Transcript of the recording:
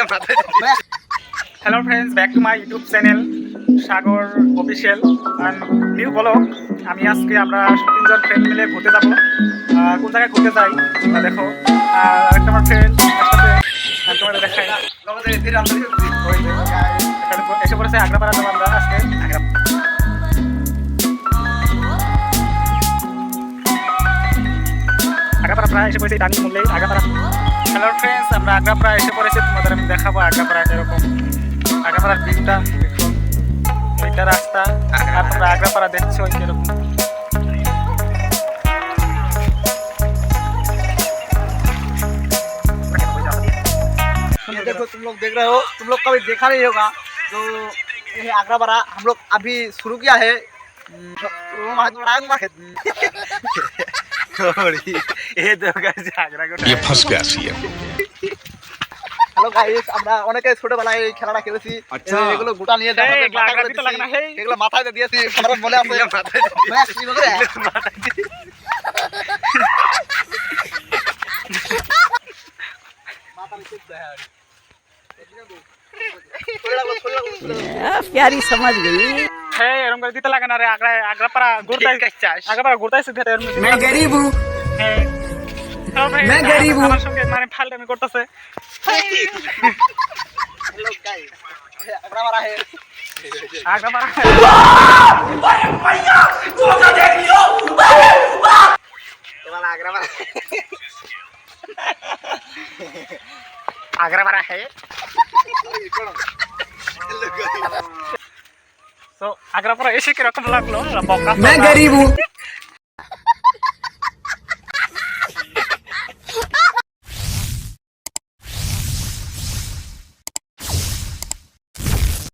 Hello friends, back to my YouTube channel Sagar official and new blog. আমি আজকে আমরা তিনজন ফ্রেন্ড মিলে ঘুরতে যাব। কোন জায়গায় ঘুরতে যাই দেখো। একটা আমার ফ্রেন্ড তোমাদের দেখাই এসে পড়েছে আগ্রাপাড়া যাবো আমরা আজকে। আগ্রাপাড়া প্রায় এসে পড়েছি ডানি মূল্যেই আগ্রাপাড়া। হ্যালো ফ্রেন্ডস, আমরা আগ্রাপাড়া এসে পড়েছি, তোমাদের আমি দেখাবো আগ্রাপাড়া এরকম আগ্রাপাড়ার ভিউটা দেখুন, এইটা রাস্তা আর তোমরা আগ্রাপাড়া দেখছো এরকম। ये देखो तुम लोग देख रहे हो, तुम लोग कभी देखा नहीं होगा। जो ये आगरापाड़ा हम लोग अभी शुरू किया है। ये फंस गया सीएम। হ্যালো গাইস, আমরা অনেকে ছোটবেলায় এই খেলাটা খেলেছি। এগুলো গোটা নিয়ে এগুলো মাথায় দিয়েছি, আমার মনে আছে प्यारी समझ गई। এরকম করে দিতে লাগে না রে। আগ্রাপাড়া ঘুরতেছে मैं गरीब हूँ, मैं गरीब हूँ। আমার সঙ্গে মানে ফালটামি করতেছে। हेलो गाइस, ये आगरापाड़ा है। আগ্রাপাড়া ये वाला आगरापाड़ा আগ্রাপাড়া है। তো আগ্রাপাড়া এসে কিরকম লাগলো? मैं गरीब हूँ।